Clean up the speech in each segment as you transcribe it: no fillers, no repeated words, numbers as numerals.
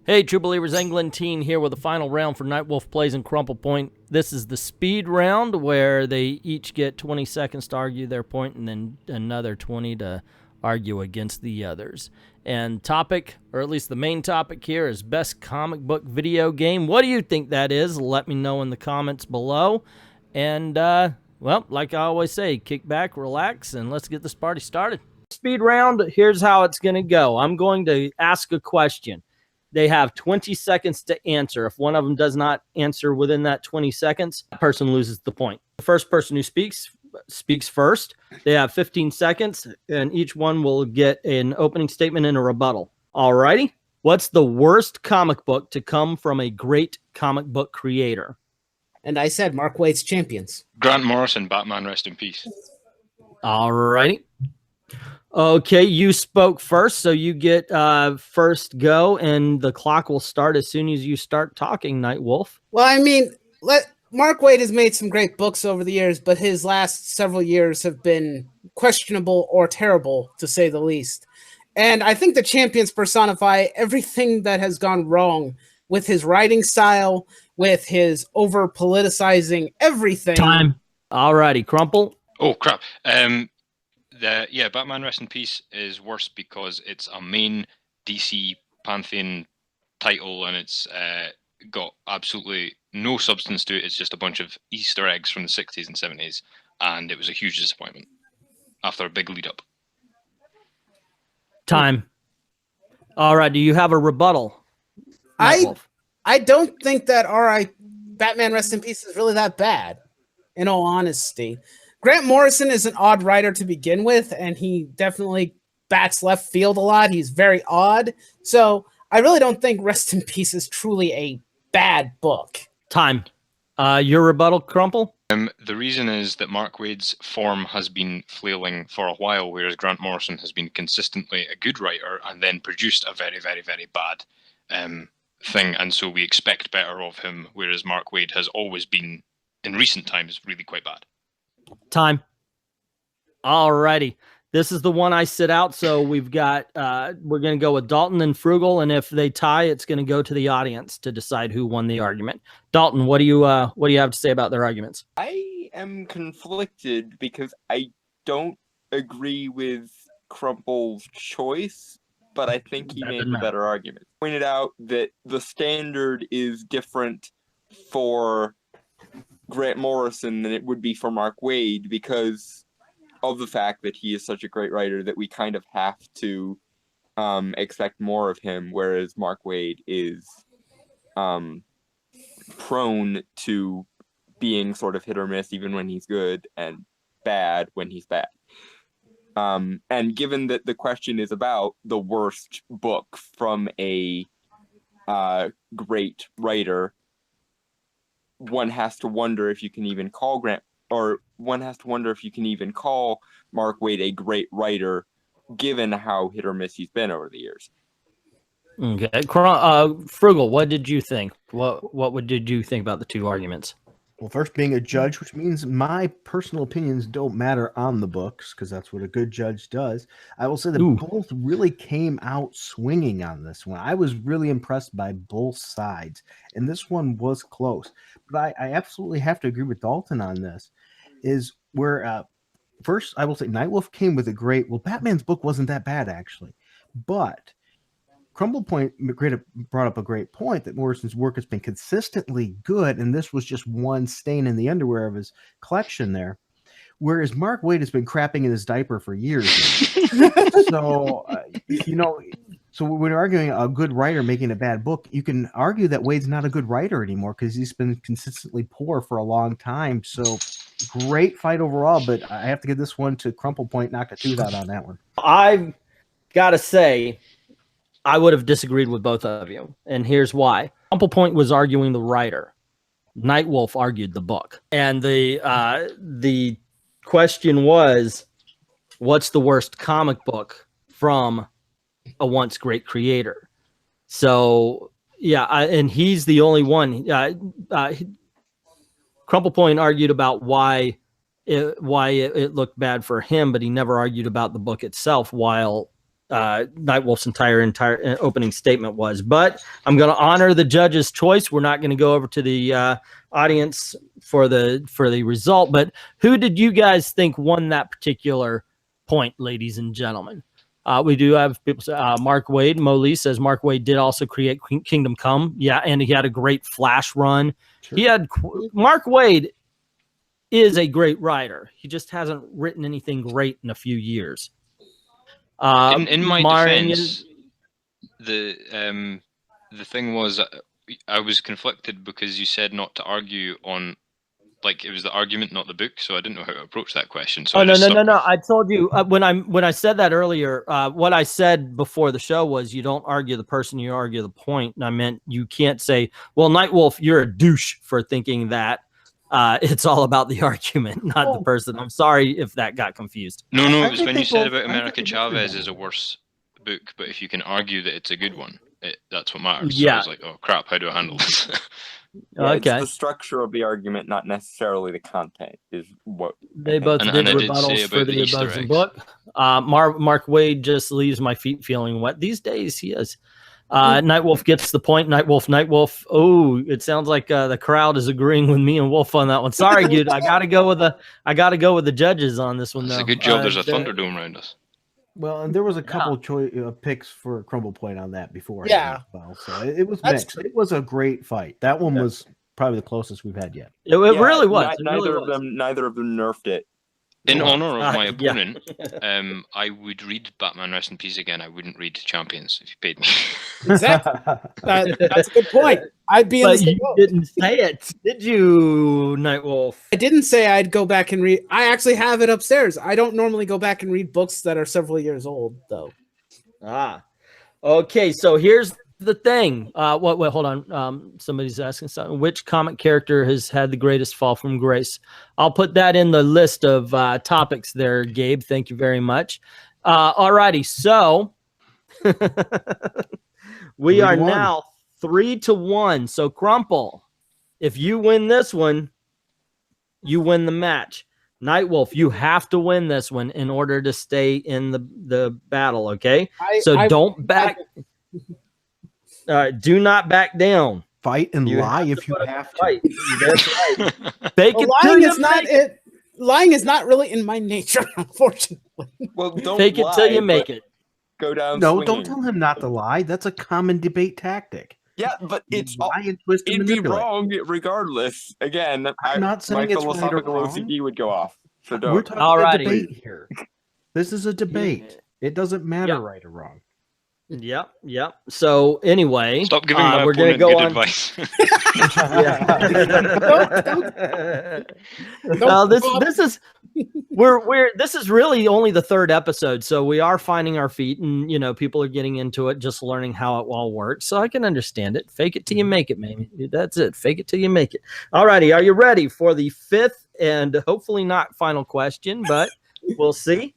Hey, True Believers, England Teen here with the final round for Knightwolf Plays in Crumplepoint. This is the speed round where they each get 20 seconds to argue their point and then another 20 to argue against the others. And topic, or at least the main topic here, is best comic book video game. What do you think that is? Let me know in the comments below. And, well, like I always say, kick back, relax, and let's get this party started. Speed round, here's how it's going to go. I'm going to ask a question. They have 20 seconds to answer. If one of them does not answer within that 20 seconds, that person loses the point. The first person who speaks first. They have 15 seconds, and each one will get an opening statement and a rebuttal. All righty? What's the worst comic book to come from a great comic book creator? And I said Mark Waid's Champions. Grant Morrison, Batman, rest in peace. All righty. Okay, you spoke first, so you get first go, and the clock will start as soon as you start talking, Knightwolf. Well, I mean, Mark Waid has made some great books over the years, but his last several years have been questionable or terrible, to say the least. And I think the Champions personify everything that has gone wrong with his writing style, with his over-politicizing everything. Time. All righty, Crumple. Oh, crap. Yeah, Batman Rest in Peace is worse because it's a main DC Pantheon title and it's got absolutely no substance to it. It's just a bunch of Easter eggs from the 60s and 70s, and it was a huge disappointment after a big lead up. Time. All right, do you have a rebuttal? I don't think that Batman Rest in Peace is really that bad, in all honesty. Grant Morrison is an odd writer to begin with, and he definitely bats left field a lot. He's very odd. So I really don't think Rest in Peace is truly a bad book. Time. Your rebuttal, Crumple? The reason is that Mark Waid's form has been flailing for a while, whereas Grant Morrison has been consistently a good writer and then produced a very, very, very bad thing. And so we expect better of him, whereas Mark Waid has always been, in recent times, really quite bad. Time. All righty. This is the one I sit out. So we've got, we're going to go with Dalton and Frugal. And if they tie, it's going to go to the audience to decide who won the argument. Dalton, what do you have to say about their arguments? I am conflicted because I don't agree with Crumple's choice, but I think he made the better argument. Pointed out that the standard is different for Grant Morrison than it would be for Mark Waid because of the fact that he is such a great writer that we kind of have to expect more of him, whereas Mark Waid is prone to being sort of hit or miss even when he's good and bad when he's bad. And given that the question is about the worst book from a great writer, one has to wonder if you can even call Mark Waid a great writer, given how hit or miss he's been over the years. Okay, Frugal, what did you think? What did you think about the two arguments? Well, first, being a judge, which means my personal opinions don't matter on the books, because that's what a good judge does. I will say that both really came out swinging on this one. I was really impressed by both sides, and this one was close. But I absolutely have to agree with Dalton on this, is where, first, I will say Knightwolf came with a great, well, Batman's book wasn't that bad, actually. But Crumplepoint brought up a great point that Morrison's work has been consistently good, and this was just one stain in the underwear of his collection there. Whereas Mark Waid has been crapping in his diaper for years. So, so when we're arguing a good writer making a bad book, you can argue that Waid's not a good writer anymore because he's been consistently poor for a long time. So great fight overall, but I have to give this one to Crumplepoint, knock a tooth out on that one. I've got to say, I would have disagreed with both of you, and here's why. Crumplepoint was arguing the writer. Knightwolf argued the book. And the question was, what's the worst comic book from a once great creator? So, yeah, and he's the only one. Crumplepoint argued about why it looked bad for him, but he never argued about the book itself, while Knightwolf's entire opening statement was. But I'm going to honor the judge's choice. We're not going to go over to the audience for the result. But who did you guys think won that particular point, ladies and gentlemen? We do have people say Mark Wade. Molee says Mark Wade did also create Kingdom Come. Yeah, and he had a great Flash run. Sure. He had Mark Wade is a great writer. He just hasn't written anything great in a few years. In my defense, the thing was I was conflicted because you said not to argue on, like, it was the argument, not the book, so I didn't know how to approach that question. So no. I told you when I said that earlier. What I said before the show was you don't argue the person, you argue the point. And I meant you can't say, "Well, Knightwolf, you're a douche for thinking that." It's all about the argument, not the person. I'm sorry if that got confused. No, it was when you said about America Chavez is a worse book, but if you can argue that it's a good one, that's what matters. Yeah. So I was like, oh crap, how do I handle this? Yeah, okay. It's the structure of the argument, not necessarily the content, is what they both did rebuttals for the Easter book. Mark Wade just leaves my feet feeling wet. These days he is. Knightwolf gets the point. Knightwolf. Oh, it sounds like the crowd is agreeing with me and Wolf on that one. Sorry, dude. I gotta go with the judges on this one. It's though. a good job. There's a Thunderdome around us. Well, and there was a couple picks for Crumplepoint on that before. Yeah. Well, so it was mixed. It was a great fight. That one was probably the closest we've had yet. It really was. Neither of them nerfed it. In honor of my opponent, I would read Batman Rest in Peace again. I wouldn't read Champions if you paid me. Exactly. That's a good point. I'd be in the same boat. You didn't say it, did you, Knightwolf? I didn't say I'd go back and read. I actually have it upstairs. I don't normally go back and read books that are several years old, though. Okay. So here's the thing. Wait, hold on. Somebody's asking something. Which comic character has had the greatest fall from grace? I'll put that in the list of topics there, Gabe. Thank you very much. All righty. So we are now 3-1. So Crumple, if you win this one, you win the match. Knightwolf, you have to win this one in order to stay in the battle. Okay. Don't back. Do not back down. Fight and lie if you have to. Fight. That's right. Fake it lying is not it. Lying is not really in my nature, unfortunately. Well, don't fake it till you make it. Go down. No, swinging. don't tell him not to lie. That's a common debate tactic. Yeah, but it's lie and twist and it'd be manipulate. wrong regardless. Again, I'm not saying my it's right or philosophical wrong. OCD would go off. So don't. We're talking about debate here. This is a debate. It doesn't matter right or wrong. Yep. So anyway, stop giving my we're gonna opponent go good on. advice. Well, this is really only the third episode, so we are finding our feet, and people are getting into it, just learning how it all works. So I can understand it. Fake it till you make it, maybe. That's it. Fake it till you make it. All righty, are you ready for the fifth and hopefully not final question? But we'll see.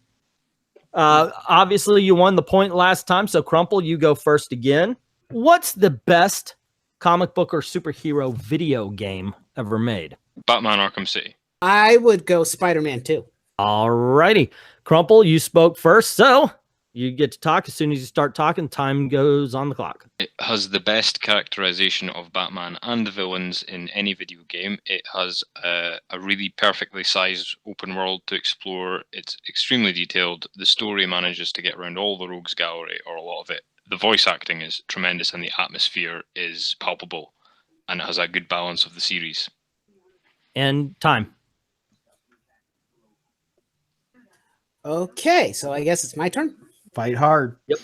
Obviously you won the point last time, so Crumple, you go first again. What's the best comic book or superhero video game ever made? Batman Arkham City. I would go Spider-Man 2. All righty. Crumple, you spoke first, so you get to talk. As soon as you start talking, time goes on the clock. It has the best characterization of Batman and the villains in any video game. It has a really perfectly sized open world to explore. It's extremely detailed. The story manages to get around all the rogues gallery, or a lot of it. The voice acting is tremendous, and the atmosphere is palpable, and it has a good balance of the series. And time. Okay, so I guess it's my turn. Fight hard. Yep.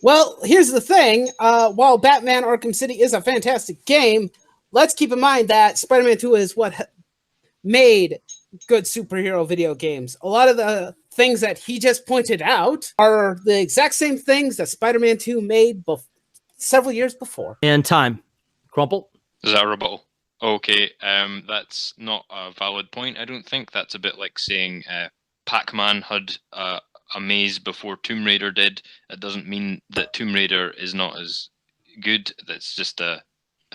Well, here's the thing. While Batman Arkham City is a fantastic game, let's keep in mind that Spider-Man 2 is what made good superhero video games. A lot of the things that he just pointed out are the exact same things that Spider-Man 2 made several years before. And time. Crumple? Is that a rebuttal? Okay, that's not a valid point. I don't think. That's a bit like saying Pac-Man had a maze before Tomb Raider did. It doesn't mean that Tomb Raider is not as good. That's just a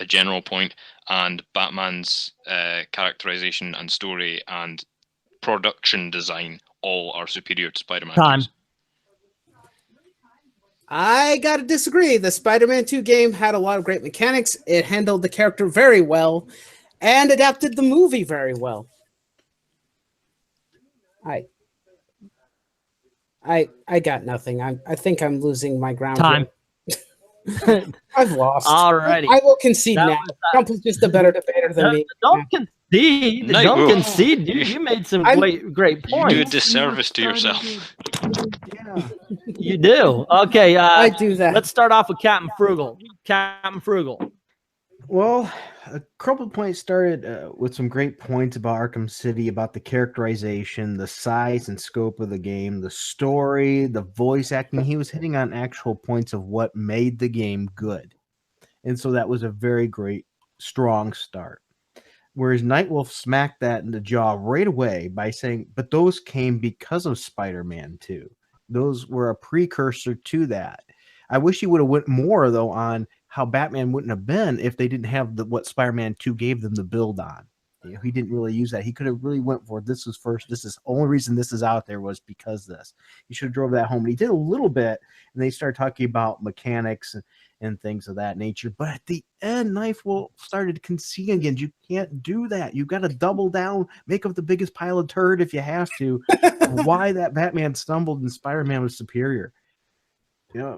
general point. And Batman's characterization and story and production design all are superior to Spider-Man. Time. I gotta disagree. The Spider-Man 2 game had a lot of great mechanics. It handled the character very well and adapted the movie very well. I got nothing. I think I'm losing my ground. Time. I've lost. Alrighty. I will concede That now. was, Trump is just a better debater than me. Don't concede. Night Don't Wolf. concede. You made some great You points. do a disservice to yourself. Yeah. You do. Okay. I do that. Let's start off with Captain Frugal. Captain Frugal. Well, Crumplepoint started with some great points about Arkham City, about the characterization, the size and scope of the game, the story, the voice acting. He was hitting on actual points of what made the game good. And so that was a very great, strong start. Whereas Knightwolf smacked that in the jaw right away by saying, but those came because of Spider-Man 2. Those were a precursor to that. I wish he would have went more, though, on how Batman wouldn't have been if they didn't have what Spider-Man 2 gave them to build on. You know, he didn't really use that. He could have really went for this was first. This is the only reason this is out there was because this. He should have drove that home. And he did a little bit, and they started talking about mechanics and things of that nature. But at the end, Knightwolf started conceding again. You can't do that. You've got to double down, make up the biggest pile of turd if you have to. Why that Batman stumbled and Spider-Man was superior. Yeah.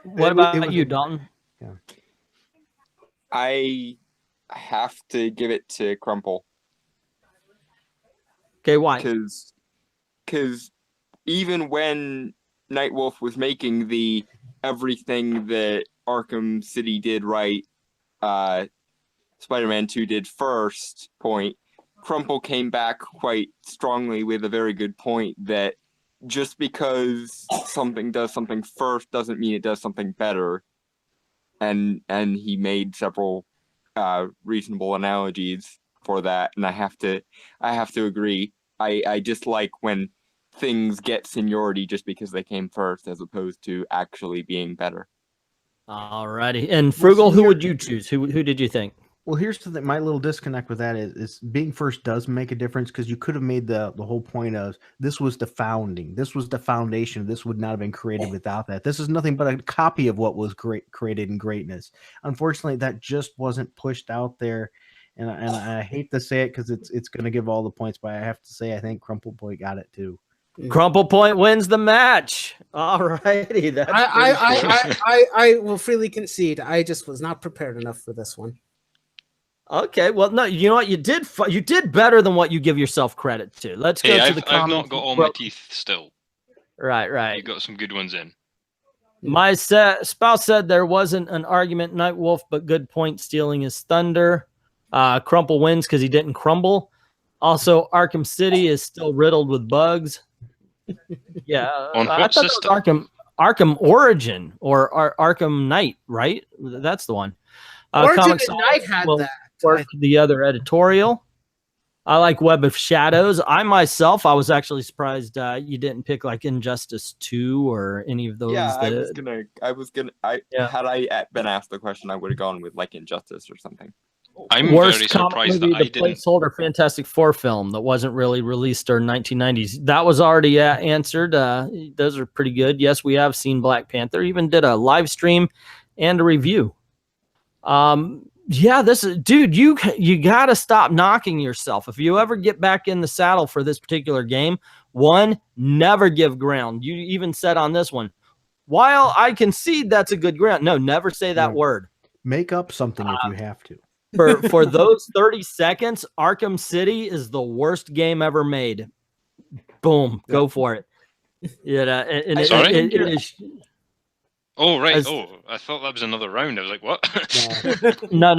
What about you, Dalton? Yeah. I have to give it to Crumple. Okay, why? Because even when Knightwolf was making the everything that Arkham City did right, Spider-Man 2 did first point, Crumple came back quite strongly with a very good point that just because something does something first doesn't mean it does something better. And he made several reasonable analogies for that, and I have to agree. I dislike when things get seniority just because they came first, as opposed to actually being better. Alrighty. And Frugal, who would you choose? Who did you think? Well, here's the thing. My little disconnect with that is being first does make a difference, because you could have made the whole point of this was the founding. This was the foundation. This would not have been created without that. This is nothing but a copy of what was created in greatness. Unfortunately, that just wasn't pushed out there. And I hate to say it because it's going to give all the points, but I have to say I think Crumplepoint got it too. Crumplepoint wins the match. Alrighty. I will freely concede. I just was not prepared enough for this one. Okay, well, no, you know what? You did better than what you give yourself credit to. Let's go to the comments. I've not got all my teeth still. Right. You got some good ones in. My spouse said there wasn't an argument, Knightwolf, but good point. Stealing his thunder. Crumple wins because he didn't crumble. Also, Arkham City is still riddled with bugs. Yeah, On I what thought that system? was Arkham Origin or Arkham Knight, right? That's the one. Origin Comics and Knight had that. Work the other editorial. I like Web of Shadows. I was actually surprised you didn't pick like Injustice 2 or any of those. Yeah, had I been asked the question, I would have gone with like Injustice or something. I'm Worst very comic surprised movie, that I the didn't. placeholder Fantastic Four film that wasn't really released during 1990s. That was already answered. Those are pretty good. Yes, we have seen Black Panther. Even did a live stream and a review. Yeah, this is, dude, you got to stop knocking yourself. If you ever get back in the saddle for this particular game, one, never give ground. You even said on this one, while I concede that's a good ground. No, never say that word. Make up something if you have to. For those 30 seconds, Arkham City is the worst game ever made. Boom, go for it. Yeah, and Sorry? it is. Oh, right. I thought that was another round. I was like, what? No.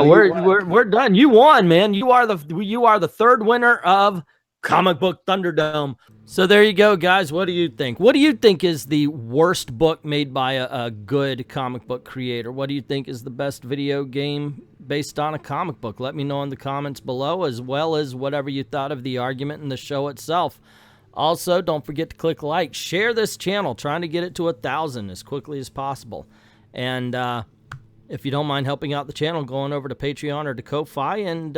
We're done. You won, man. You are the third winner of Comic Book Thunderdome. So there you go, guys. What do you think? What do you think is the worst book made by a good comic book creator? What do you think is the best video game based on a comic book? Let me know in the comments below, as well as whatever you thought of the argument and the show itself. Also, don't forget to click like, share this channel, trying to get it to 1,000 as quickly as possible. And if you don't mind helping out the channel, going over to Patreon or to Ko-Fi, and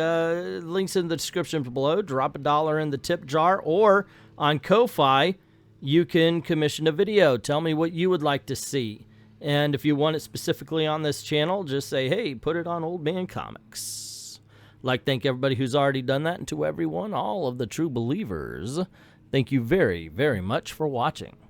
links in the description below. Drop $1 in the tip jar, or on Ko-Fi, you can commission a video. Tell me what you would like to see. And if you want it specifically on this channel, just say, hey, put it on Old Man Comics. Like, thank everybody who's already done that, and to everyone, all of the true believers, thank you very, very much for watching.